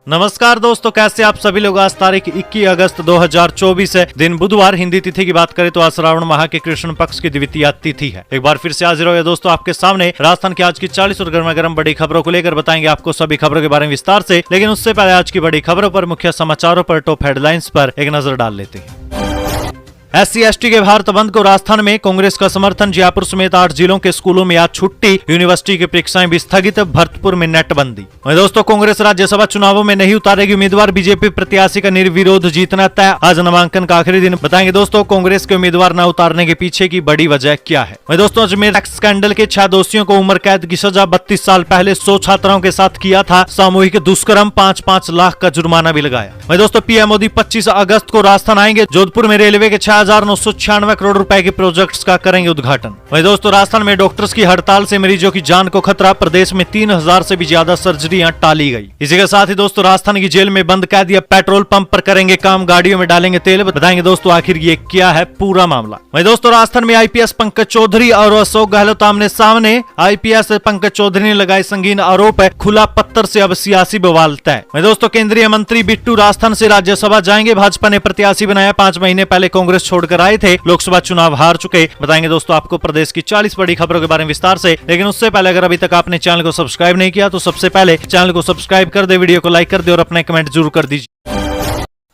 नमस्कार दोस्तों, कैसे आप सभी लोग। आज तारीख 21 अगस्त 2024 है, दिन बुधवार। हिंदी तिथि की बात करें तो आज श्रावण माह के कृष्ण पक्ष की द्वितीया तिथि है। एक बार फिर से हाजिर हो गए दोस्तों आपके सामने राजस्थान की आज की 40 और गर्मा गर्म बड़ी खबरों को लेकर बताएंगे आपको सभी खबरों के बारे में विस्तार से। लेकिन उससे पहले आज की बड़ी खबरों पर, मुख्य समाचारों पर, टॉप हेडलाइंस पर एक नजर डाल लेते हैं। SC/ST के भारत बंद को राजस्थान में कांग्रेस का समर्थन। जयपुर समेत 8 जिलों के स्कूलों में आज छुट्टी। यूनिवर्सिटी की परीक्षाएं भी स्थगित। भरतपुर में नेटबंदी। वहीं दोस्तों, कांग्रेस राज्यसभा चुनावों में नहीं उतारेगी उम्मीदवार। बीजेपी प्रत्याशी का निर्विरोध जीतना तय। आज नामांकन का आखिरी दिन। बताएंगे दोस्तों कांग्रेस के उम्मीदवार न उतारने के पीछे की बड़ी वजह क्या है। वहीं दोस्तों, अजमेर सेक्स स्कैंडल के 6 दोषियों को उम्र कैद की सजा। 32 साल पहले 100 छात्राओं के साथ किया था सामूहिक दुष्कर्म। 5-5 लाख का जुर्माना भी लगाया। वहीं दोस्तों, पीएम मोदी 25 अगस्त को राजस्थान आएंगे। जोधपुर में रेलवे के 6,996 करोड़ रुपए के प्रोजेक्ट्स का करेंगे उद्घाटन। वहीं दोस्तों, राजस्थान में डॉक्टर्स की हड़ताल से मरीजों की जान को खतरा। प्रदेश में 3000 से भी ज्यादा सर्जरियां टाली गई। इसी के साथ ही दोस्तों, राजस्थान की जेल में बंद कैदी अब पेट्रोल पंप पर करेंगे काम, गाड़ियों में डालेंगे तेल। बताएंगे दोस्तों आखिर ये क्या है पूरा मामला। वहीं दोस्तों, राजस्थान में आईपीएस पंकज चौधरी और अशोक गहलोत आमने सामने। आईपीएस पंकज चौधरी ने लगाए संगीन आरोप है। खुला पत्थर से अब सियासी बवाल तय। वहीं दोस्तों, केंद्रीय मंत्री बिट्टू राजस्थान से राज्यसभा जाएंगे। भाजपा ने प्रत्याशी बनाया। 5 महीने पहले कांग्रेस छोड़कर आए थे। लोकसभा चुनाव हार चुके। बताएंगे दोस्तों आपको प्रदेश की 40 बड़ी खबरों के बारे में विस्तार से। लेकिन उससे पहले अगर अभी तक आपने चैनल को सब्सक्राइब नहीं किया तो सबसे पहले चैनल को सब्सक्राइब कर दे, वीडियो को लाइक कर दे और अपने कमेंट जरूर कर दीजिए।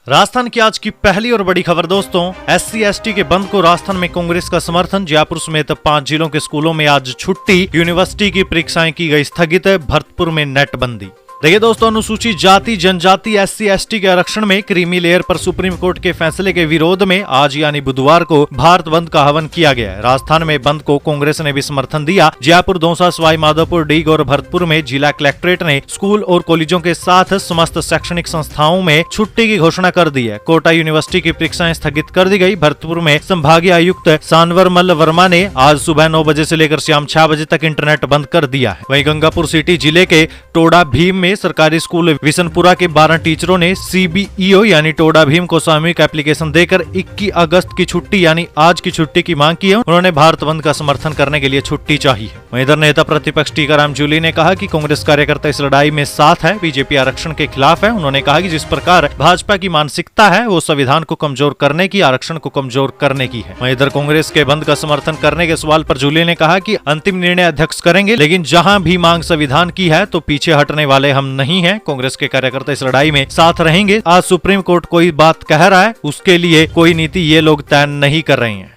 राजस्थान की आज की पहली और बड़ी खबर दोस्तों, SC/ST के बंद को राजस्थान में कांग्रेस का समर्थन। जयपुर समेत 5 जिलों के स्कूलों में आज छुट्टी। यूनिवर्सिटी की परीक्षाएं की गई स्थगित। भरतपुर में नेटबंदी। देखिए दोस्तों, अनुसूचित जाति जनजाति SC/ST के आरक्षण में क्रीमी लेयर पर सुप्रीम कोर्ट के फैसले के विरोध में आज यानी बुधवार को भारत बंद का आह्वान किया गया है। राजस्थान में बंद को कांग्रेस ने भी समर्थन दिया। जयपुर, दौसा, सवाई माधोपुर, डीग और भरतपुर में जिला कलेक्ट्रेट ने स्कूल और कॉलेजों के साथ समस्त शैक्षणिक संस्थाओं में छुट्टी की घोषणा कर दी है। कोटा यूनिवर्सिटी की परीक्षाएं स्थगित कर दी गई। भरतपुर में संभागीय आयुक्त सांवरमल वर्मा ने आज सुबह 9 बजे से लेकर शाम 6 बजे तक इंटरनेट बंद कर दिया है। वहीं गंगापुर सिटी जिले के टोडा भीम सरकारी स्कूल विशनपुरा के 12 टीचरों ने CBEO यानी टोडा भीम को सामूहिक एप्लीकेशन देकर 21 अगस्त की छुट्टी यानी आज की छुट्टी की मांग की है। उन्होंने भारत बंद का समर्थन करने के लिए छुट्टी चाहिए। वहीं इधर नेता प्रतिपक्ष टीकाराम जूली ने कहा कि कांग्रेस कार्यकर्ता इस लड़ाई में साथ है, बीजेपी आरक्षण के खिलाफ है। उन्होंने कहा कि जिस प्रकार भाजपा की मानसिकता है वो संविधान को कमजोर करने की, आरक्षण को कमजोर करने की है। वहीं इधर कांग्रेस के बंद का समर्थन करने के सवाल पर जूली ने कहा कि अंतिम निर्णय अध्यक्ष करेंगे, लेकिन जहां भी मांग संविधान की है तो पीछे हटने वाले हम नहीं है। कांग्रेस के कार्यकर्ता इस लड़ाई में साथ रहेंगे। आज सुप्रीम कोर्ट कोई बात कह रहा है, उसके लिए कोई नीति ये लोग तय नहीं कर रहे हैं।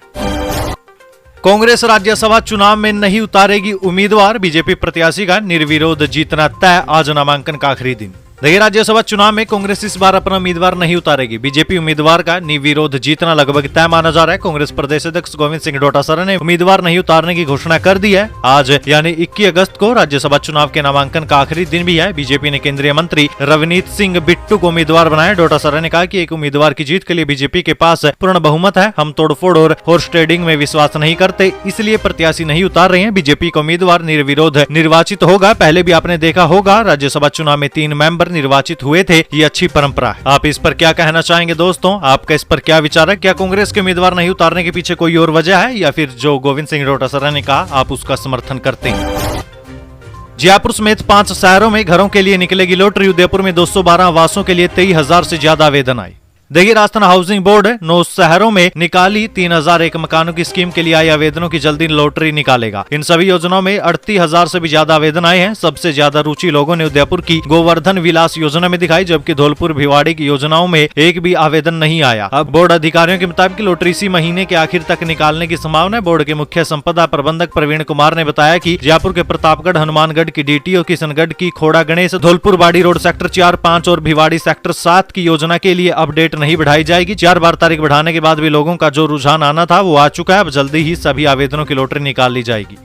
कांग्रेस राज्यसभा चुनाव में नहीं उतारेगी उम्मीदवार। बीजेपी प्रत्याशी का निर्विरोध जीतना तय। आज नामांकन का आखिरी दिन। देखिए, राज्यसभा चुनाव में कांग्रेस इस बार अपना उम्मीदवार नहीं उतारेगी। बीजेपी उम्मीदवार का निर्विरोध जीतना लगभग तय माना जा रहा है। कांग्रेस प्रदेश अध्यक्ष गोविंद सिंह डोटासरा ने उम्मीदवार नहीं उतारने की घोषणा कर दी है। आज यानी 21 अगस्त को राज्यसभा चुनाव के नामांकन का आखिरी दिन भी है। बीजेपी ने केंद्रीय मंत्री रवनीत सिंह बिट्टू को उम्मीदवार बनाया। डोटासरा ने कहा कि एक उम्मीदवार की जीत के लिए बीजेपी के पास पूर्ण बहुमत है। हम तोड़फोड़ और हॉर्स ट्रेडिंग में विश्वास नहीं करते, इसलिए प्रत्याशी नहीं उतार रहे हैं। बीजेपी का उम्मीदवार निर्विरोध निर्वाचित होगा। पहले भी आपने देखा होगा, राज्यसभा चुनाव में 3 मेंबर निर्वाचित हुए थे। ये अच्छी परंपरा है। आप इस पर क्या कहना चाहेंगे दोस्तों? आपका इस पर क्या विचार है? क्या कांग्रेस के उम्मीदवार नहीं उतारने के पीछे कोई और वजह है, या फिर जो गोविंद सिंह डोटासरा ने कहा आप उसका समर्थन करते हैं? जयपुर समेत 5 शहरों में घरों के लिए निकलेगी लॉटरी। उदयपुर में 212 आवासों के लिए 23,000 से ज्यादा आवेदन आए। देखिए, राजस्थान हाउसिंग बोर्ड 9 शहरों में निकाली 3001 मकानों की स्कीम के लिए आए आवेदनों की जल्दी लॉटरी निकालेगा। इन सभी योजनाओं में 38,000 से भी ज्यादा आवेदन आए हैं। सबसे ज्यादा रुचि लोगों ने उदयपुर की गोवर्धन विलास योजना में दिखाई, जबकि धौलपुर भिवाड़ी की योजनाओं में एक भी आवेदन नहीं आया। अब बोर्ड अधिकारियों के मुताबिक लॉटरी इसी महीने के आखिर तक निकालने की संभावना है। बोर्ड के मुख्य संपदा प्रबंधक प्रवीण कुमार ने बताया कि जयपुर के प्रतापगढ़, हनुमानगढ़ की DTO, किशनगढ़ की खोड़ा गणेश, धौलपुर बाड़ी रोड सेक्टर 4, 5 और भिवाड़ी सेक्टर 7 की योजना के लिए अपडेट नहीं बढ़ाई जाएगी। 4 बार तारीख बढ़ाने के बाद भी लोगों का जो रुझान आना था वो आ चुका है। अब जल्दी ही सभी आवेदनों की लॉटरी निकाल ली जाएगी।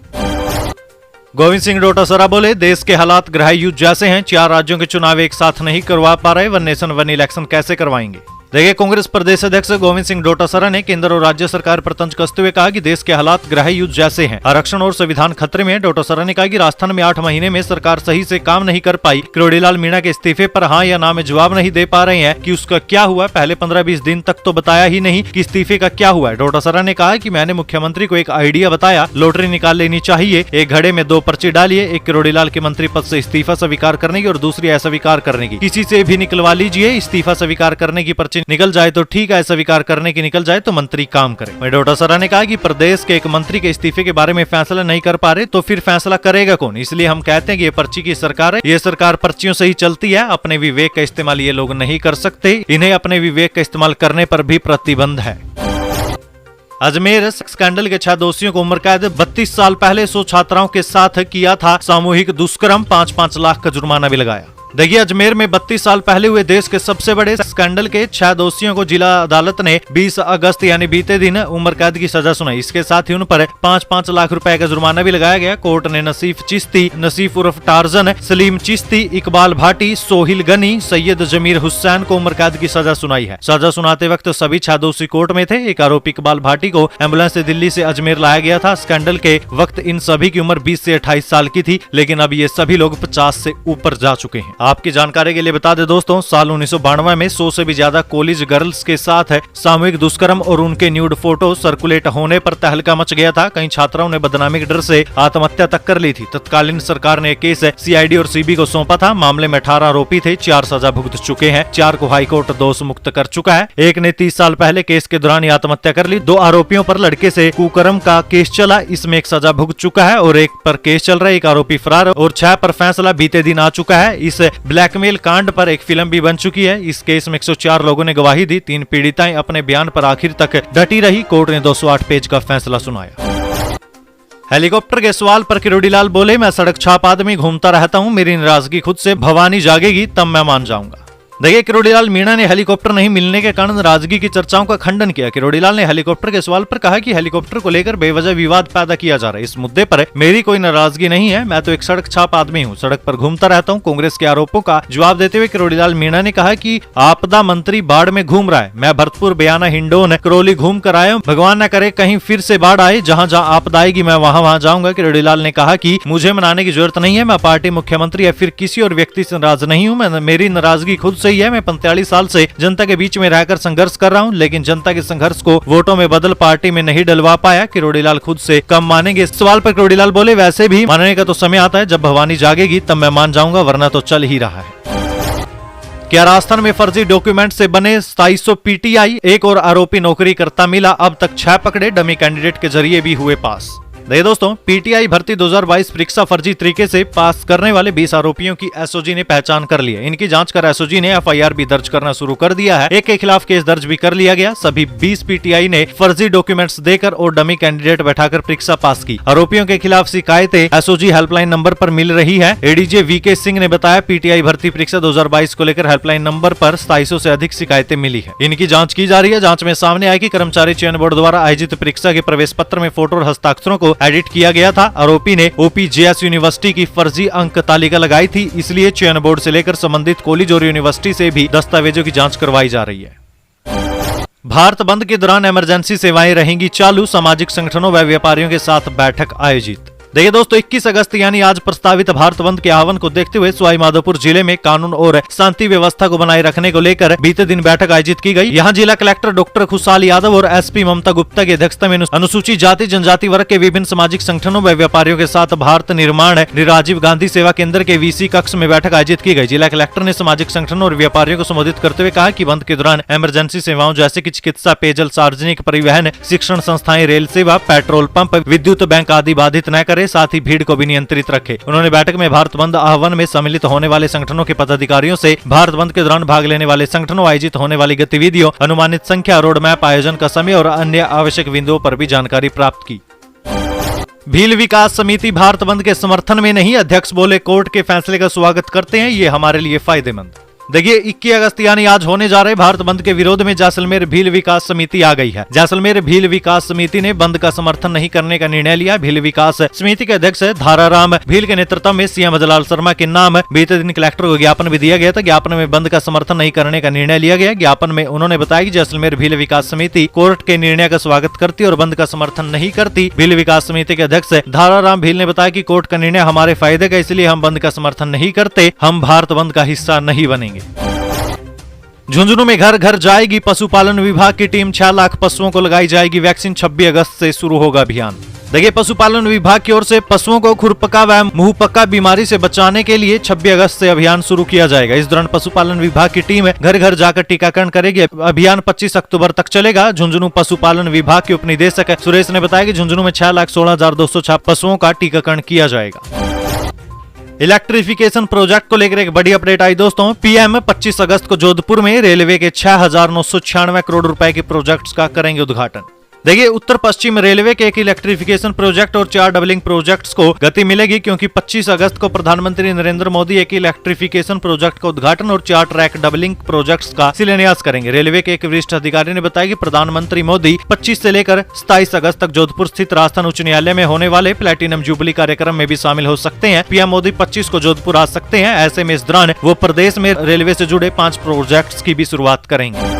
गोविंद सिंह डोटासरा बोले, देश के हालात गृह युद्ध जैसे हैं। 4 राज्यों के चुनाव एक साथ नहीं करवा पा रहे, वन नेशन वन इलेक्शन कैसे करवाएंगे? देखिए, कांग्रेस प्रदेश अध्यक्ष गोविंद सिंह डोटासरा ने केंद्र और राज्य सरकार पर तंज कसते हुए कहा कि देश के हालात गृह युद्ध जैसे हैं। आरक्षण और संविधान खतरे में। डोटासरा ने कहा कि राजस्थान में 8 महीने में सरकार सही से काम नहीं कर पाई। किरोड़ीलाल मीणा के इस्तीफे पर हाँ या ना में जवाब नहीं दे पा रहे हैं कि उसका क्या हुआ। पहले 15-20 दिन तक तो बताया ही नहीं कि इस्तीफे का क्या हुआ है। डोटासरा ने कहा कि मैंने मुख्यमंत्री को एक आइडिया बताया, लॉटरी निकाल लेनी चाहिए, एक घड़े में 2 पर्ची डालिए, एक किरोड़ीलाल के मंत्री पद से इस्तीफा स्वीकार करने की और दूसरी अस्वीकार करने की। किसी से भी निकलवा लीजिए, इस्तीफा स्वीकार करने की पर्ची निकल जाए तो ठीक है, स्वीकार करने की निकल जाए तो मंत्री काम करे। डोटासरा ने कहा कि प्रदेश के एक मंत्री के इस्तीफे के बारे में फैसला नहीं कर पा रहे तो फिर फैसला करेगा कौन। इसलिए हम कहते हैं कि ये पर्ची की सरकार है, ये सरकार पर्चियों से ही चलती है। अपने विवेक का इस्तेमाल ये लोग नहीं कर सकते, इन्हें अपने विवेक का इस्तेमाल करने पर भी प्रतिबंध है। अजमेर स्कैंडल के 6 दोषियों को उम्र कैद। 32 साल पहले 100 छात्राओं के साथ किया था सामूहिक दुष्कर्म, 5-5 लाख का जुर्माना भी लगाया। देखिए, अजमेर में 32 साल पहले हुए देश के सबसे बड़े स्कैंडल के 6 दोषियों को जिला अदालत ने 20 अगस्त यानी बीते दिन उम्र कैद की सजा सुनाई। इसके साथ ही उन पर 5-5 लाख रुपए का जुर्माना भी लगाया गया। कोर्ट ने नसीफ चिश्ती, नसीफ उर्फ टार्जन, सलीम चिश्ती, इकबाल भाटी, सोहिल गनी, सैयद जमीर हुसैन को उम्र कैद की सजा सुनाई है। सजा सुनाते वक्त सभी 6 दोषी कोर्ट में थे। एक आरोपी इकबाल भाटी को एम्बुलेंस से दिल्ली से अजमेर लाया गया था। स्कैंडल के वक्त इन सभी की उम्र 20 से 28 साल की थी, लेकिन अब ये सभी लोग 50 से ऊपर जा चुके हैं। आपकी जानकारी के लिए बता दें दोस्तों, साल 1992 में 100 से भी ज्यादा कॉलेज गर्ल्स के साथ सामूहिक दुष्कर्म और उनके न्यूड फोटो सर्कुलेट होने पर तहलका मच गया था। कई छात्राओं ने बदनामी के डर से आत्महत्या तक कर ली थी। तत्कालीन सरकार ने केस सीआईडी और सीबी को सौंपा था। मामले में 18 आरोपी थे, 4 सजा भुगत चुके हैं, 4 को हाईकोर्ट दोष मुक्त कर चुका है। एक ने 30 साल पहले केस के दौरान ही आत्महत्या कर ली। 2 आरोपियों पर लड़के से कुकर्म का केस चला, इसमें एक सजा भुगत चुका है और एक पर केस चल रहा है। एक आरोपी फरार और 6 पर फैसला बीते दिन आ चुका है। इस ब्लैकमेल कांड पर एक फिल्म भी बन चुकी है। इस केस में 104 लोगों ने गवाही दी। 3 पीड़िताएं अपने बयान पर आखिर तक डटी रही। कोर्ट ने 208 पेज का फैसला सुनाया। हेलीकॉप्टर के सवाल पर किरोड़ीलाल बोले, मैं सड़क छाप आदमी, घूमता रहता हूं, मेरी नाराजगी खुद से भवानी जागेगी तब मैं मान जाऊंगा। देखिए, किरोड़ीलाल मीणा ने हेलीकॉप्टर नहीं मिलने के कारण नाराजगी की चर्चाओं का खंडन किया। किरोड़ीलाल ने हेलीकॉप्टर के सवाल पर कहा कि हेलीकॉप्टर को लेकर बेवजह विवाद पैदा किया जा रहा है। इस मुद्दे पर मेरी कोई नाराजगी नहीं है, मैं तो एक सड़क छाप आदमी हूं, सड़क पर घूमता रहता हूं। कांग्रेस के आरोपों का जवाब देते हुए किरोड़ीलाल मीणा ने कहा कि आपदा मंत्री बाढ़ में घूम रहा है, मैं भरतपुर, बयाना, हिंडोन, करौली घूम कर आया हूं। भगवान न करे कहीं फिर से बाढ़ आए, जहां जहां आपदा आएगी मैं वहां जाऊंगा। किरोड़ीलाल ने कहा कि मुझे मनाने की जरूरत नहीं है, मैं पार्टी, मुख्यमंत्री या फिर किसी और व्यक्ति से नाराज नहीं हूँ। मेरी नाराजगी खुद से ही है। मैं 45 साल से जनता के बीच में रहकर संघर्ष कर रहा हूं, लेकिन जनता के संघर्ष को वोटों में बदल पार्टी में नहीं डलवा पाया। किरोड़ीलाल खुद से कम मानेंगे। इस सवाल पर किरोड़ीलाल बोले, वैसे भी मानने का तो समय आता है, जब भवानी जागेगी तब मैं मान जाऊंगा, वरना तो चल ही रहा है। क्या राजस्थान में फर्जी डॉक्यूमेंट से बने 2700 पीटीआई, एक और आरोपी नौकरी करता मिला। अब तक 6 पकड़े, डमी कैंडिडेट के जरिए भी हुए पास। देखिए दोस्तों, पीटीआई भर्ती 2022 परीक्षा फर्जी तरीके से पास करने वाले 20 आरोपियों की एसओजी ने पहचान कर ली है। इनकी जांच कर एसओजी ने एफआईआर भी दर्ज करना शुरू कर दिया है। एक के खिलाफ केस दर्ज भी कर लिया गया। सभी 20 पीटीआई ने फर्जी डॉक्यूमेंट्स देकर और डमी कैंडिडेट बैठाकर परीक्षा पास की। आरोपियों के खिलाफ शिकायतें एसओजी हेल्पलाइन नंबर पर मिल रही है। एडीजे वीके सिंह ने बताया, पीटीआई भर्ती परीक्षा 2022 को लेकर हेल्पलाइन नंबर पर 2700 से अधिक शिकायतें मिली है। इनकी जाँच की जा रही है। जाँच में सामने आया कि कर्मचारी चयन बोर्ड द्वारा आयोजित परीक्षा के प्रवेश पत्र में फोटो और हस्ताक्षरों को एडिट किया गया था। आरोपी ने ओपीजेएस यूनिवर्सिटी की फर्जी अंक तालिका लगाई थी, इसलिए चयन बोर्ड से लेकर संबंधित कॉलेज और यूनिवर्सिटी से भी दस्तावेजों की जांच करवाई जा रही है। भारत बंद के दौरान इमरजेंसी सेवाएं रहेंगी चालू, सामाजिक संगठनों व व्यापारियों के साथ बैठक आयोजित। देखिए दोस्तों, 21 अगस्त यानी आज प्रस्तावित भारत बंद के आह्वान को देखते हुए सवाई माधोपुर जिले में कानून और शांति व्यवस्था को बनाए रखने को लेकर बीते दिन बैठक आयोजित की गई। यहां जिला कलेक्टर डॉक्टर खुशहाल यादव और एसपी ममता गुप्ता की अध्यक्षता में अनुसूचित जाति जनजाति वर्ग के विभिन्न सामाजिक संगठनों व व्यापारियों के साथ भारत निर्माण राजीव गांधी सेवा केंद्र के वीसी कक्ष में बैठक आयोजित की गई। जिला कलेक्टर ने सामाजिक संगठनों और व्यापारियों को संबोधित करते हुए कहा कि बंद के दौरान इमरजेंसी सेवाओं जैसे कि चिकित्सा, पेयजल, सार्वजनिक परिवहन, शिक्षण संस्थाएं, रेल सेवा, पेट्रोल पंप, विद्युत बैंक आदि बाधित न करे, साथ ही भीड़ को भी नियंत्रित रखे। उन्होंने बैठक में भारत बंद आह्वान में सम्मिलित होने वाले संगठनों के पदाधिकारियों से भारत बंद के दौरान भाग लेने वाले संगठनों, आयोजित होने वाली गतिविधियों, अनुमानित संख्या, रोड मैप, आयोजन का समय और अन्य आवश्यक बिंदुओं पर भी जानकारी प्राप्त की। भील विकास समिति भारत बंद के समर्थन में नहीं, अध्यक्ष बोले कोर्ट के फैसले का स्वागत करते हैं, ये हमारे लिए फायदेमंद। देखिए 21 अगस्त यानी आज होने जा रहे भारत बंद के विरोध में जैसलमेर भील विकास समिति आ गई है। जैसलमेर भील विकास समिति ने बंद का समर्थन नहीं करने का निर्णय लिया। भील विकास समिति के अध्यक्ष धाराराम भील के नेतृत्व में सीएम भजलाल शर्मा के नाम बीते दिन कलेक्टर को ज्ञापन भी दिया गया था। ज्ञापन में बंद का समर्थन नहीं करने का निर्णय लिया गया। ज्ञापन में उन्होंने बताया कि जैसलमेर भील विकास समिति कोर्ट के निर्णय का स्वागत करती और बंद का समर्थन नहीं करती। भील विकास समिति के अध्यक्ष धाराराम भील ने बताया कि कोर्ट का निर्णय हमारे फायदे का, इसलिए हम बंद का समर्थन नहीं करते। हम भारत बंद का हिस्सा नहीं बनेंगे। झुंझुनू में घर घर जाएगी पशुपालन विभाग की टीम। 6 लाख पशुओं को लगाई जाएगी वैक्सीन। 26 अगस्त से शुरू होगा अभियान। देखिए पशुपालन विभाग की ओर से पशुओं को खुरपका व मुंहपका बीमारी से बचाने के लिए 26 अगस्त से अभियान शुरू किया जाएगा। इस दौरान पशुपालन विभाग की टीम घर घर जाकर टीकाकरण करेगी। अभियान 25 अक्टूबर तक चलेगा। झुंझुनू पशुपालन विभाग के उपनिदेशक सुरेश ने बताया कि झुंझुनू में 6,16,206 पशुओं का टीकाकरण किया जाएगा। इलेक्ट्रिफिकेशन प्रोजेक्ट को लेकर एक बड़ी अपडेट आई दोस्तों। पीएम 25 अगस्त को जोधपुर में रेलवे के 6,996 करोड़ रुपए के प्रोजेक्ट्स का करेंगे उद्घाटन। देखिए उत्तर पश्चिम रेलवे के एक इलेक्ट्रिफिकेशन प्रोजेक्ट और 4 डबलिंग प्रोजेक्ट्स को गति मिलेगी, क्योंकि 25 अगस्त को प्रधानमंत्री नरेंद्र मोदी एक इलेक्ट्रिफिकेशन प्रोजेक्ट का उद्घाटन और 4 ट्रैक डबलिंग प्रोजेक्ट्स का शिलान्यास करेंगे। रेलवे के एक वरिष्ठ अधिकारी ने बताया कि प्रधानमंत्री मोदी 25 से लेकर 27 अगस्त तक जोधपुर स्थित राजस्थान उच्च न्यायालय में होने वाले प्लेटिनम जुबली कार्यक्रम में भी शामिल हो सकते हैं। पीएम मोदी 25 को जोधपुर आ सकते हैं। ऐसे में इस दौरान वो प्रदेश में रेलवे से जुड़े 5 प्रोजेक्ट्स की भी शुरुआत करेंगे।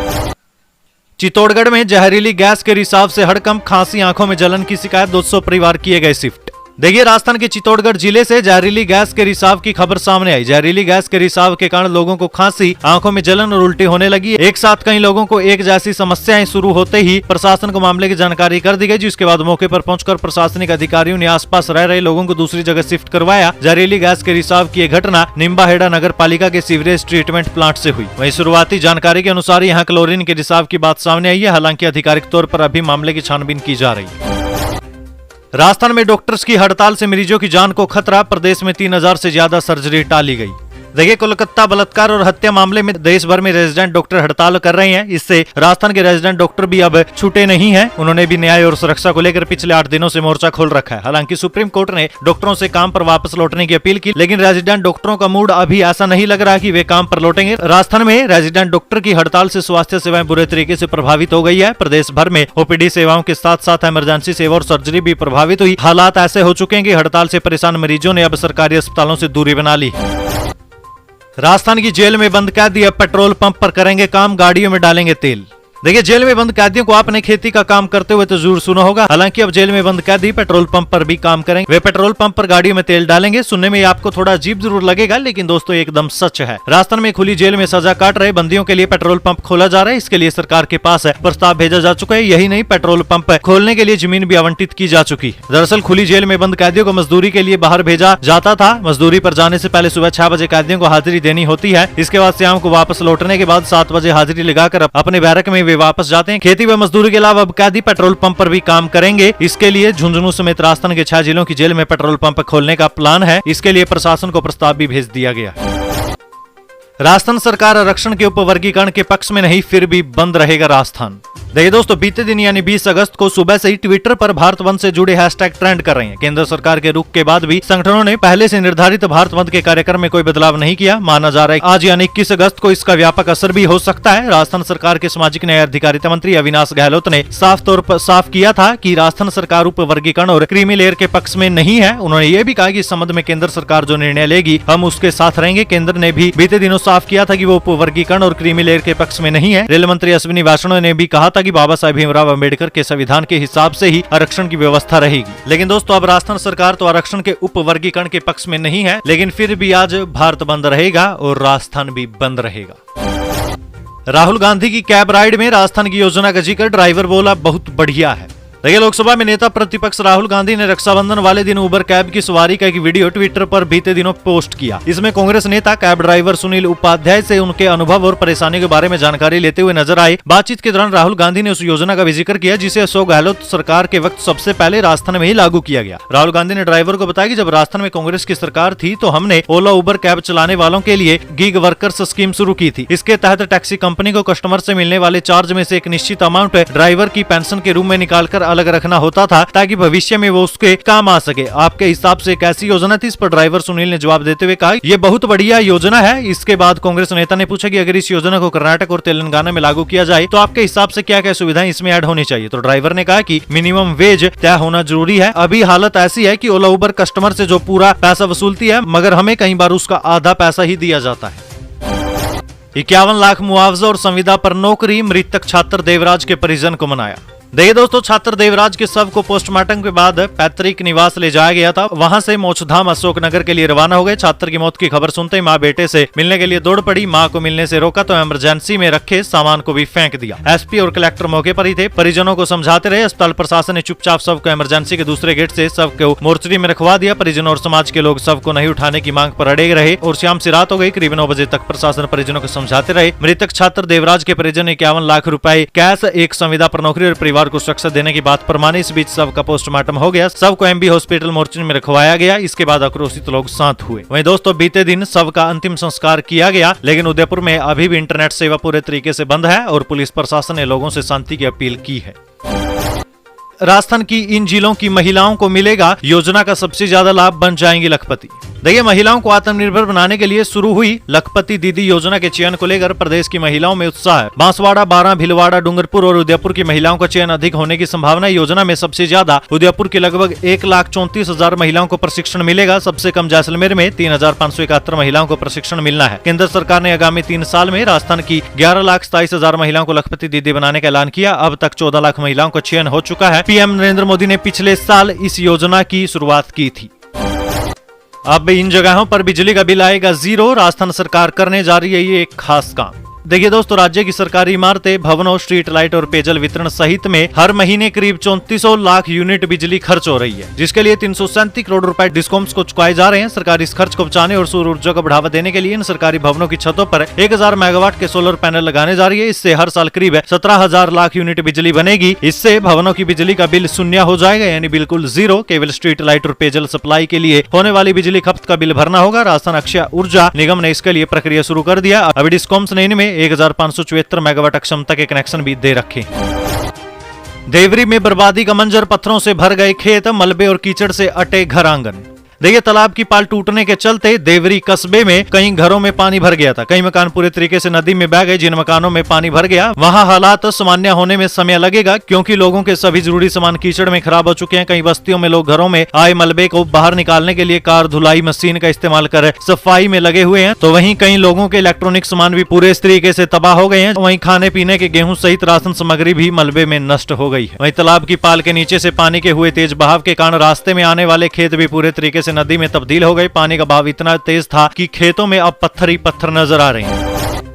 चित्तौड़गढ़ में जहरीली गैस के रिसाव से हड़कंप, खांसी, आंखों में जलन की शिकायत, 200 परिवार किए गए शिफ्ट। देखिए राजस्थान के चित्तौड़गढ़ जिले से जहरीली गैस के रिसाव की खबर सामने आई। जहरीली गैस के रिसाव के कारण लोगों को खांसी, आंखों में जलन और उल्टी होने लगी। एक साथ कई लोगों को एक जैसी समस्याएं शुरू होते ही प्रशासन को मामले की जानकारी कर दी गई, जिसके बाद मौके पर पहुंचकर प्रशासनिक अधिकारियों ने आसपास रह रहे लोगों को दूसरी जगह शिफ्ट करवाया। जहरीली गैस के रिसाव की यह घटना निम्बाहेड़ा नगर पालिका के सीवरेज ट्रीटमेंट प्लांट से हुई। वहीं शुरुआती जानकारी के अनुसार यहाँ क्लोरीन के रिसाव की बात सामने आई है। हालांकि आधिकारिक तौर पर अभी मामले की छानबीन की जा रही है। राजस्थान में डॉक्टर्स की हड़ताल से मरीजों की जान को खतरा, प्रदेश में 3,000 से ज्यादा सर्जरी टाली गई। देखिए कोलकाता बलात्कार और हत्या मामले में देश भर में रेजिडेंट डॉक्टर हड़ताल कर रहे हैं। इससे राजस्थान के रेजिडेंट डॉक्टर भी अब छूटे नहीं हैं। उन्होंने भी न्याय और सुरक्षा को लेकर पिछले 8 दिनों से मोर्चा खोल रखा है। हालांकि सुप्रीम कोर्ट ने डॉक्टरों से काम पर वापस लौटने की अपील की, लेकिन रेजिडेंट डॉक्टरों का मूड अभी ऐसा नहीं लग रहा कि वे काम पर लौटेंगे। राजस्थान में रेजिडेंट डॉक्टर की हड़ताल से स्वास्थ्य सेवाएं बुरे तरीके से प्रभावित हो गई है। प्रदेश भर में ओपीडी सेवाओं के साथ साथ इमरजेंसी सेवा और सर्जरी भी प्रभावित हुई। हालात ऐसे हो चुके हैं कि हड़ताल से परेशान मरीजों ने अब सरकारी अस्पतालों से दूरी बना ली। राजस्थान की जेल में बंद कैदी अब पेट्रोल पंप पर करेंगे काम, गाड़ियों में डालेंगे तेल। देखिए जेल में बंद कैदियों को आपने खेती का काम करते हुए तो जरूर सुना होगा। हालांकि अब जेल में बंद कैदी पेट्रोल पंप पर भी काम करेंगे। वे पेट्रोल पंप पर गाड़ियों में तेल डालेंगे। सुनने में आपको थोड़ा अजीब जरूर लगेगा, लेकिन दोस्तों एकदम सच है। राजस्थान में खुली जेल में सजा काट रहे बंदियों के लिए पेट्रोल पंप खोला जा रहा है। इसके लिए सरकार के पास प्रस्ताव भेजा जा चुका है। यही नहीं, पेट्रोल पंप खोलने के लिए जमीन भी आवंटित की जा चुकी है। दरअसल खुली जेल में बंद कैदियों को मजदूरी के लिए बाहर भेजा जाता था। मजदूरी पर जाने से पहले सुबह 6 बजे कैदियों को हाजिरी देनी होती है। इसके बाद शाम को वापस लौटने के बाद 7 बजे हाजिरी लगाकर अपने बैरक में वे वापस जाते हैं। खेती व मजदूरी के अलावा अब कैदी पेट्रोल पंप पर भी काम करेंगे। इसके लिए झुंझुनू समेत राजस्थान के 6 जिलों की जेल में पेट्रोल पंप खोलने का प्लान है। इसके लिए प्रशासन को प्रस्ताव भी भेज दिया गया। राजस्थान सरकार आरक्षण के उपवर्गीकरण के पक्ष में नहीं, फिर भी बंद रहेगा राजस्थान। देखिए दोस्तों बीते दिन यानी 20 अगस्त को सुबह से ही ट्विटर पर भारत बंद से जुड़े हैशटैग ट्रेंड कर रहे हैं। केंद्र सरकार के रुख के बाद भी संगठनों ने पहले से निर्धारित भारत बंद के कार्यक्रम में कोई बदलाव नहीं किया। माना जा रहा है आज यानी 21 अगस्त को इसका व्यापक असर भी हो सकता है। राजस्थान सरकार के सामाजिक न्याय अधिकारिता मंत्री अविनाश गहलोत ने साफ तौर पर साफ किया था कि राजस्थान सरकार उपवर्गीकरण और क्रीमी लेयर के पक्ष में नहीं है। उन्होंने ये भी कहा कि इस संबंध में केंद्र सरकार जो निर्णय लेगी हम उसके साथ रहेंगे। केंद्र ने भी बीते दिनों साफ किया था कि वो उपवर्गीकरण और क्रीमी लेयर के पक्ष में नहीं है। रेल मंत्री अश्विनी वैष्णव ने भी कहा था कि बाबा साहेब भीमराव अम्बेडकर के संविधान के हिसाब से ही आरक्षण की व्यवस्था रहेगी। लेकिन दोस्तों अब राजस्थान सरकार तो आरक्षण के उपवर्गीकरण के पक्ष में नहीं है, लेकिन फिर भी आज भारत बंद रहेगा और राजस्थान भी बंद रहेगा। राहुल गांधी की कैब राइड में राजस्थान की योजना का जिक्र, ड्राइवर बोला बहुत बढ़िया है। देखिए लोकसभा में नेता प्रतिपक्ष राहुल गांधी ने रक्षाबंधन वाले दिन उबर कैब की सवारी का एक वीडियो ट्विटर पर बीते दिनों पोस्ट किया। इसमें कांग्रेस नेता कैब ड्राइवर सुनील उपाध्याय से उनके अनुभव और परेशानी के बारे में जानकारी लेते हुए नजर आए। बातचीत के दौरान राहुल गांधी ने उस योजना का भी जिक्र किया जिसे अशोक गहलोत सरकार के वक्त सबसे पहले राजस्थान में ही लागू किया गया। राहुल गांधी ने ड्राइवर को बताया कि जब राजस्थान में कांग्रेस की सरकार थी तो हमने ओला उबर कैब चलाने वालों के लिए गिग वर्कर्स स्कीम शुरू की थी। इसके तहत टैक्सी कंपनी को कस्टमर से मिलने वाले चार्ज में से एक निश्चित अमाउंट ड्राइवर की पेंशन के रूप में निकालकर अलग रखना होता था ताकि भविष्य में वो उसके काम आ सके। आपके हिसाब से कैसी योजना थी? इस पर ड्राइवर सुनील ने जवाब देते हुए कहा, ये बहुत बढ़िया योजना है। इसके बाद कांग्रेस नेता ने पूछा कि अगर इस योजना को कर्नाटक और तेलंगाना में लागू किया जाए तो आपके हिसाब से क्या क्या सुविधाएं इसमें ऐड होनी चाहिए? तो ड्राइवर ने कहा कि मिनिमम वेज तय होना जरूरी है। अभी हालत ऐसी है कि ओला उबर कस्टमर से जो पूरा पैसा वसूलती है, मगर हमें कई बार उसका आधा पैसा ही दिया जाता है। 51 लाख मुआवजा और संविदा पर नौकरी, मृतक छात्र देवराज के परिजन को मनाया। देखिए दोस्तों, छात्र देवराज के शव को पोस्टमार्टम के बाद पैतृक निवास ले जाया गया था। वहां से मोक्षधाम अशोकनगर के लिए रवाना हो गए। छात्र की मौत की खबर सुनते ही मां बेटे से मिलने के लिए दौड़ पड़ी। मां को मिलने से रोका तो इमरजेंसी में रखे सामान को भी फेंक दिया। एसपी और कलेक्टर मौके पर ही थे, परिजनों को समझाते रहे। अस्पताल प्रशासन ने चुपचाप शव को इमरजेंसी के दूसरे गेट से शव को मोर्चरी में रखवा दिया। परिजनों और समाज के लोग शव को नहीं उठाने की मांग पर अड़े रहे और शाम से रात हो गई। करीब 9 बजे तक प्रशासन परिजनों को समझाते रहे। मृतक छात्र देवराज के परिजन ने 51 लाख रुपए कैश, एक संविदा पर नौकरी और परिवार को सुरक्षा देने की बात पर माने। इस बीच शव का पोस्टमार्टम हो गया। शव को एमबी हॉस्पिटल मोर्चरी में रखवाया गया। इसके बाद आक्रोशित लोग शांत हुए। वहीं दोस्तों, बीते दिन शव का अंतिम संस्कार किया गया, लेकिन उदयपुर में अभी भी इंटरनेट सेवा पूरे तरीके से बंद है और पुलिस प्रशासन ने लोगों से शांति की अपील की है। राजस्थान की इन जिलों की महिलाओं को मिलेगा योजना का सबसे ज्यादा लाभ, बन जाएंगी लखपति। देखिए, महिलाओं को आत्मनिर्भर बनाने के लिए शुरू हुई लखपति दीदी योजना के चयन को लेकर प्रदेश की महिलाओं में उत्साह है। बांसवाड़ा, बारां, भीलवाड़ा, डूंगरपुर और उदयपुर की महिलाओं का चयन अधिक होने की संभावना। योजना में सबसे ज्यादा उदयपुर की लगभग 1,34,000 महिलाओं को प्रशिक्षण मिलेगा। सबसे कम जैसलमेर में 3,571 महिलाओं को प्रशिक्षण मिलना है। केंद्र सरकार ने आगामी 3 साल में राजस्थान की 11,27,000 महिलाओं को लखपति दीदी बनाने का ऐलान किया। अब तक 14 लाख महिलाओं का चयन हो चुका है। पीएम नरेंद्र मोदी ने पिछले साल इस योजना की शुरुआत की थी। अब इन जगहों पर बिजली का बिल आएगा 0। राजस्थान सरकार करने जा रही है ये एक खास काम। देखिए दोस्तों, राज्य की सरकारी इमारतें, भवनों, स्ट्रीट लाइट और पेयजल वितरण सहित में हर महीने करीब 3400 लाख यूनिट बिजली खर्च हो रही है, जिसके लिए 337 करोड़ रुपए डिस्कॉम्स को चुकाए जा रहे हैं। सरकार इस खर्च को बचाने और सौर ऊर्जा को बढ़ावा देने के लिए इन सरकारी भवनों की छतों पर 1000 मेगावाट के सोलर पैनल लगाने जा रही है। इससे हर साल करीब 17,000 लाख यूनिट बिजली बनेगी। इससे भवनों की बिजली का बिल शून्य हो जाएगा, यानी बिल्कुल 0। केवल स्ट्रीट लाइट और पेयजल सप्लाई के लिए होने वाली बिजली खपत का बिल भरना होगा। राजस्थान अक्षय ऊर्जा निगम ने इसके लिए प्रक्रिया शुरू कर दिया। अभी डिस्कॉम्स ने इनमें 1574 मेगावाट क्षमता के कनेक्शन भी दे रखे। देवरी में बर्बादी का मंजर, पत्थरों से भर गए खेत, मलबे और कीचड़ से अटे घर आंगन। देखिए, तालाब की पाल टूटने के चलते देवरी कस्बे में कई घरों में पानी भर गया था। कई मकान पूरे तरीके से नदी में बह गए। जिन मकानों में पानी भर गया वहां हालात सामान्य होने में समय लगेगा, क्योंकि लोगों के सभी जरूरी सामान कीचड़ में खराब हो चुके हैं। कई बस्तियों में लोग घरों में आए मलबे को बाहर निकालने के लिए कार धुलाई मशीन का इस्तेमाल कर सफाई में लगे हुए हैं। तो वहीं कई लोगों के इलेक्ट्रॉनिक सामान भी पूरे इस तरीके से तबाह हो गए हैं। वहीं खाने पीने के गेहूं सहित राशन सामग्री भी मलबे में नष्ट हो गई है। वहीं तालाब की पाल के नीचे से पानी के हुए तेज बहाव के कारण रास्ते में आने वाले खेत भी पूरे तरीके से नदी में तब्दील हो गए। पानी का बहाव इतना तेज था कि खेतों में अब पत्थर ही पत्थर नजर आ रहे हैं।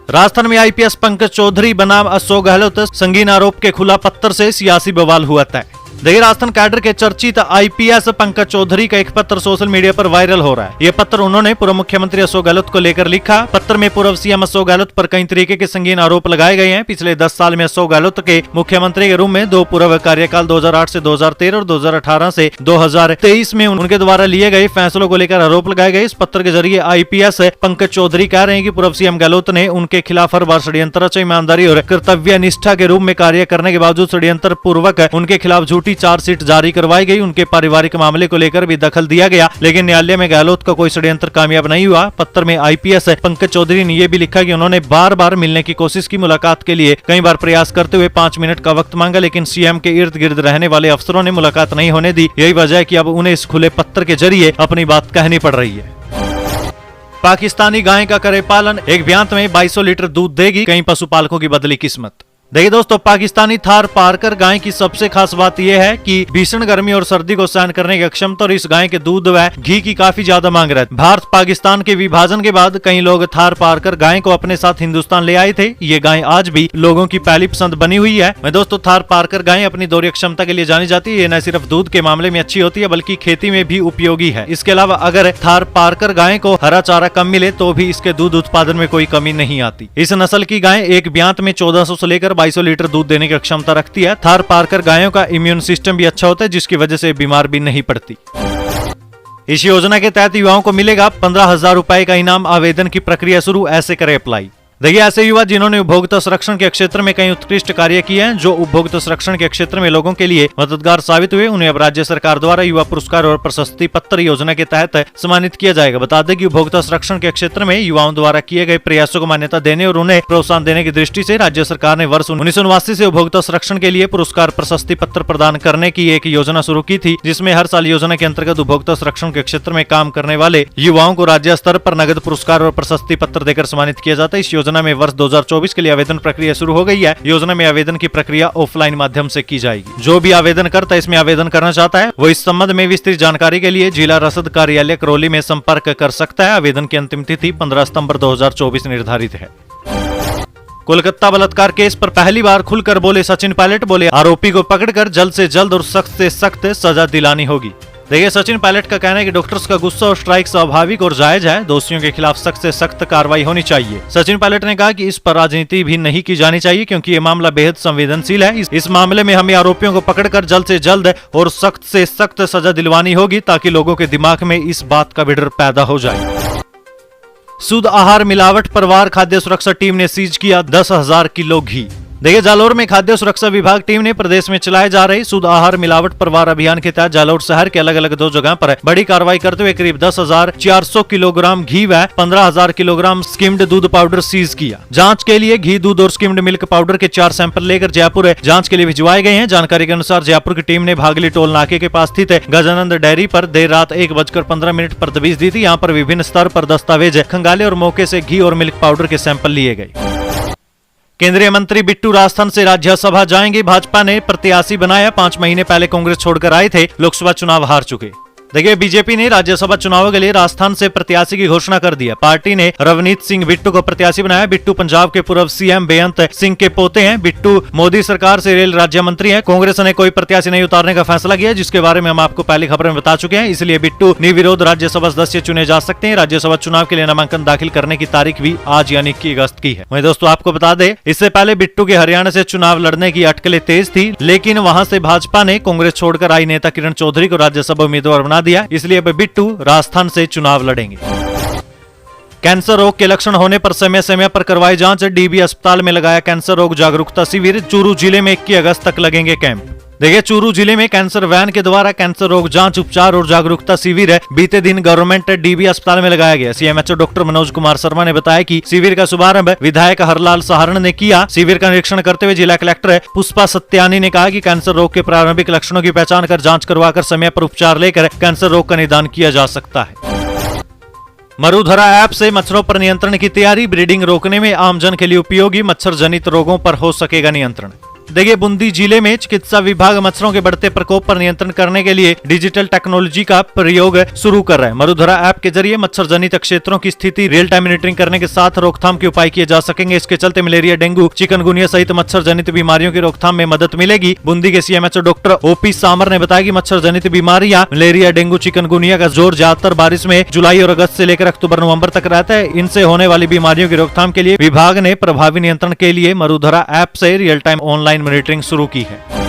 राजस्थान में आईपीएस पंकज चौधरी बनाम अशोक गहलोत, संगीन आरोप के खुला पत्थर से सियासी बवाल हुआ तय। देखिए, राजस्थान कैडर के चर्चित आईपीएस पंकज चौधरी का एक पत्र सोशल मीडिया पर वायरल हो रहा है। यह पत्र उन्होंने पूर्व मुख्यमंत्री अशोक गहलोत को लेकर लिखा। पत्र में पूर्व सीएम अशोक गहलोत पर कई तरीके के संगीन आरोप लगाए गए हैं। पिछले 10 साल में अशोक गहलोत के मुख्यमंत्री के रूप में 2 पूर्व कार्यकाल 2008 से 2013 और 2018 से 2023 में उनके द्वारा लिए गए फैसलों को लेकर आरोप लगाए गए। इस पत्र के जरिए आईपीएस पंकज चौधरी कह रहे हैं कि पूर्व सीएम गहलोत ने उनके खिलाफ हर बार षड्यंत्र, ईमानदारी और कर्तव्य निष्ठा के रूप में कार्य करने के बावजूद षड्यंत्र पूर्वक उनके खिलाफ झूठी चार्जशीट जारी करवाई गई। उनके पारिवारिक मामले को लेकर भी दखल दिया गया, लेकिन न्यायालय में गहलोत का कोई षड्यंत्र कामयाब नहीं हुआ। पत्र में आईपीएस पंकज चौधरी ने यह भी लिखा कि उन्होंने बार बार मिलने की कोशिश की। मुलाकात के लिए कई बार प्रयास करते हुए 5 मिनट का वक्त मांगा, लेकिन सीएम के इर्द गिर्द रहने वाले अफसरों ने मुलाकात नहीं होने दी। यही वजह है कि अब उन्हें इस खुले पत्र के जरिए अपनी बात कहनी पड़ रही है। पाकिस्तानी गाय का करे पालन, एक ब्यांत में 2200 लीटर दूध देगी, कई पशुपालकों की बदली किस्मत। देखिए दोस्तों, पाकिस्तानी थार पारकर गाय की सबसे खास बात यह है कि भीषण गर्मी और सर्दी को सहन करने की क्षमता और इस गाय के दूध व घी की काफी ज्यादा मांग रहती है। भारत पाकिस्तान के विभाजन के बाद कई लोग थार पारकर गाय को अपने साथ हिंदुस्तान ले आए थे। ये गाय आज भी लोगों की पहली पसंद बनी हुई है। मैं दोस्तों, थार पारकर गाय अपनी दौड़ीय क्षमता के लिए जानी जाती है। ये न सिर्फ दूध के मामले में अच्छी होती है, बल्कि खेती में भी उपयोगी है। इसके अलावा अगर थार पारकर गाय को हरा चारा कम मिले तो भी इसके दूध उत्पादन में कोई कमी नहीं आती। इस नस्ल की गाय एक ब्यांत में 1400 से लेकर 2200 लीटर दूध देने की क्षमता रखती है। थार पारकर गायों का इम्यून सिस्टम भी अच्छा होता है, जिसकी वजह से बीमार भी नहीं पड़ती। इस योजना के तहत युवाओं को मिलेगा 15,000 रुपए का इनाम। आवेदन की प्रक्रिया शुरू, ऐसे करें अप्लाई। देखिए, ऐसे युवा जिन्होंने उपभोक्ता संरक्षण के क्षेत्र में कई उत्कृष्ट कार्य किए हैं, जो उपभोक्ता संरक्षण के क्षेत्र में लोगों के लिए मददगार साबित हुए, उन्हें अब राज्य सरकार द्वारा युवा पुरस्कार और प्रशस्ति पत्र योजना के तहत सम्मानित किया जाएगा। बता दें कि उपभोक्ता संरक्षण के क्षेत्र में युवाओं द्वारा किए गए प्रयासों को मान्यता देने और उन्हें प्रोत्साहन देने की दृष्टि से राज्य सरकार ने वर्ष 1989 से उपभोक्ता संरक्षण के लिए पुरस्कार प्रशस्ति पत्र प्रदान करने की एक योजना शुरू की थी, जिसमें हर साल योजना के अंतर्गत उपभोक्ता संरक्षण के क्षेत्र में काम करने वाले युवाओं को राज्य स्तर पर नगद पुरस्कार और प्रशस्ति पत्र देकर सम्मानित किया जाता है। इस योजना में वर्ष 2024 के लिए आवेदन प्रक्रिया शुरू हो गई है। योजना में आवेदन की प्रक्रिया ऑफलाइन माध्यम से की जाएगी। जो भी आवेदन करता है, इसमें आवेदन करना चाहता है, वो इस संबंध में विस्तृत जानकारी के लिए जिला रसद कार्यालय करौली में संपर्क कर सकता है। आवेदन की अंतिम तिथि 15 सितंबर 2024 निर्धारित है। कोलकाता बलात्कार केस पर पहली बार खुलकर बोले सचिन पायलट। बोले, आरोपी को पकड़कर जल्द से जल्द और सख्त से सख्त सजा दिलानी होगी। देखिए, सचिन पायलट का कहना है कि डॉक्टर्स का गुस्सा और स्ट्राइक स्वाभाविक और जायज है। दोषियों के खिलाफ सख्त से सख्त कार्रवाई होनी चाहिए। सचिन पायलट ने कहा कि इस पर राजनीति भी नहीं की जानी चाहिए, क्योंकि ये मामला बेहद संवेदनशील है। इस मामले में हमें आरोपियों को पकड़कर जल्द से जल्द और सख्त से सख्त सजा दिलवानी होगी, ताकि लोगों के दिमाग में इस बात का भी डर पैदा हो जाए। शुद्ध आहार मिलावट पर वार, खाद्य सुरक्षा टीम ने सीज किया 10,000 किलो घी। देखिए, जालौर में खाद्य सुरक्षा विभाग टीम ने प्रदेश में चलाए जा रहे शुद्ध आहार मिलावट पर वार अभियान के तहत जालौर शहर के अलग अलग 2 जगह पर बड़ी कार्रवाई करते हुए करीब 10,400 किलोग्राम घी व 15,000 किलोग्राम स्किम्ड दूध पाउडर सीज किया। जांच के लिए घी, दूध और स्किम्ड मिल्क पाउडर के 4 सैंपल लेकर जयपुर जांच के लिए भिजवाए गए हैं। जानकारी के अनुसार जयपुर की टीम ने भागली टोल नाके के पास स्थित गजानंद डेयरी पर देर रात 1:15 पर दबिश दी थी। यहाँ पर विभिन्न स्तर पर दस्तावेज खंगाले और मौके से घी और मिल्क पाउडर के सैंपल लिए गए। केंद्रीय मंत्री बिट्टू राजस्थान से राज्यसभा जाएंगे। भाजपा ने प्रत्याशी बनाया। 5 महीने पहले कांग्रेस छोड़कर आए थे, लोकसभा चुनाव हार चुके। देखिए, बीजेपी ने राज्यसभा चुनावों के लिए राजस्थान से प्रत्याशी की घोषणा कर दिया। पार्टी ने रवनीत सिंह बिट्टू को प्रत्याशी बनाया। बिट्टू पंजाब के पूर्व सीएम बेअंत सिंह के पोते हैं। बिट्टू मोदी सरकार से रेल राज्य मंत्री हैं। कांग्रेस ने कोई प्रत्याशी नहीं उतारने का फैसला किया, जिसके बारे में हम आपको पहली खबर में बता चुके हैं। इसलिए बिट्टू निर्विरोध राज्यसभा सदस्य चुने जा सकते हैं। राज्यसभा चुनाव के लिए नामांकन दाखिल करने की तारीख भी आज यानी 21 अगस्त की है। वहीं दोस्तों, आपको बता दें, इससे पहले बिट्टू के हरियाणा से चुनाव लड़ने की अटकलें तेज थी, लेकिन वहां से भाजपा ने कांग्रेस छोड़कर आई नेता किरण चौधरी को राज्यसभा उम्मीदवार बना दिया। इसलिए बिट्टू राजस्थान से चुनाव लड़ेंगे। कैंसर रोग के लक्षण होने पर समय समय पर करवाई जांच। डीबी अस्पताल में लगाया कैंसर रोग जागरूकता शिविर। चूरू जिले में 21 अगस्त तक लगेंगे कैंप। देखिए, चूरू जिले में कैंसर वैन के द्वारा कैंसर रोग जांच, उपचार और जागरूकता शिविर बीते दिन गवर्नमेंट डीबी अस्पताल में लगाया गया। सीएमएचओ डॉक्टर मनोज कुमार शर्मा ने बताया कि शिविर का शुभारंभ विधायक हरलाल सहारण ने किया। शिविर का निरीक्षण करते हुए जिला कलेक्टर पुष्पा सत्यानी ने कहा कि कैंसर रोग के प्रारंभिक लक्षणों की पहचान कर जांच करवाकर समय पर उपचार लेकर कैंसर रोग का निदान किया जा सकता है। मरुधरा ऐप से मच्छरों पर नियंत्रण की तैयारी। ब्रीडिंग रोकने में आमजन के लिए उपयोगी। मच्छर जनित रोगों पर हो सकेगा नियंत्रण। देखिए, बूंदी जिले में चिकित्सा विभाग मच्छरों के बढ़ते प्रकोप पर नियंत्रण करने के लिए डिजिटल टेक्नोलॉजी का प्रयोग शुरू कर रहा है। मरुधरा ऐप के जरिए मच्छर जनित क्षेत्रों की स्थिति रियल टाइम मॉनिटरिंग करने के साथ रोकथाम के उपाय किए जा सकेंगे। इसके चलते मलेरिया, डेंगू, चिकनगुनिया सहित मच्छर जनित बीमारियों की रोकथाम में मदद मिलेगी। बूंदी के सीएमएचओ डॉक्टर ओपी सामर ने बताया कि मच्छर जनित बीमारियां मलेरिया, डेंगू, चिकनगुनिया का जोर ज्यादातर बारिश में जुलाई और अगस्त से लेकर अक्टूबर नवंबर तक रहता है। इनसे होने वाली बीमारियों की रोकथाम के लिए विभाग ने प्रभावी नियंत्रण के लिए मरुधरा ऐप से रियल टाइम ऑनलाइन मॉनिटरिंग शुरू की है।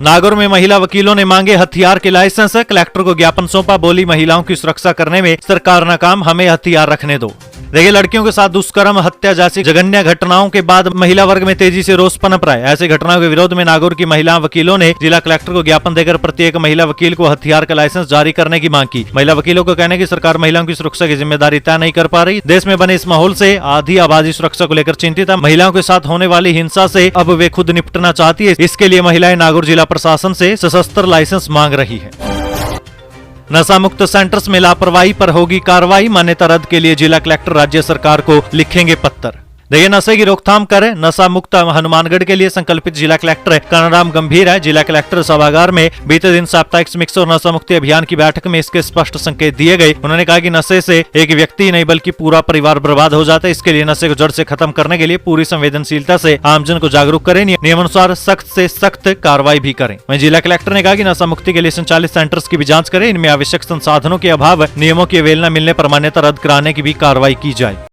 नागौर में महिला वकीलों ने मांगे हथियार के लाइसेंस। कलेक्टर को ज्ञापन सौंपा। बोली, महिलाओं की सुरक्षा करने में सरकार नाकाम, हमें हथियार रखने दो। देखिए, लड़कियों के साथ दुष्कर्म, हत्या जैसी जघन्य घटनाओं के बाद महिला वर्ग में तेजी से रोष पनप रहा है। ऐसी घटनाओं के विरोध में नागौर की महिला वकीलों ने जिला कलेक्टर को ज्ञापन देकर प्रत्येक महिला वकील को हथियार का लाइसेंस जारी करने की मांग की। महिला वकीलों को कहने की सरकार महिलाओं की सुरक्षा की जिम्मेदारी तय नहीं कर पा रही। देश में बने इस माहौल से आधी आबादी सुरक्षा को लेकर चिंतित है। महिलाओं के साथ होने वाली हिंसा से अब वे खुद निपटना चाहती है। इसके लिए महिलाएं नागौर जिला प्रशासन से सशस्त्र लाइसेंस मांग रही है। नशा मुक्त सेंटर्स में लापरवाही पर होगी कार्रवाई। मान्यता रद्द के लिए जिला कलेक्टर राज्य सरकार को लिखेंगे पत्र। देखिए, नशे की रोकथाम करें। नशा मुक्त हनुमानगढ़ के लिए संकल्पित जिला कलेक्टर कानाराम गंभीर है। जिला कलेक्टर सभागार में बीते दिन साप्ताहिक समीक्षा और नशा मुक्ति अभियान की बैठक में इसके स्पष्ट संकेत दिए गए। उन्होंने कहा कि नशे से एक व्यक्ति नहीं बल्कि पूरा परिवार बर्बाद हो जाता है। इसके लिए नशे को जड़ से खत्म करने के लिए पूरी संवेदनशीलता से आमजन को जागरूक करें, नियमानुसार सख्त से सख्त कार्रवाई भी करें। वहीं जिला कलेक्टर ने कहा कि नशा मुक्ति के लिए संचालित सेंटर्स की भी जाँच करें। इनमें आवश्यक संसाधनों के अभाव, नियमों की अवहेलना मिलने पर मान्यता रद्द कराने की भी कार्रवाई की जाए।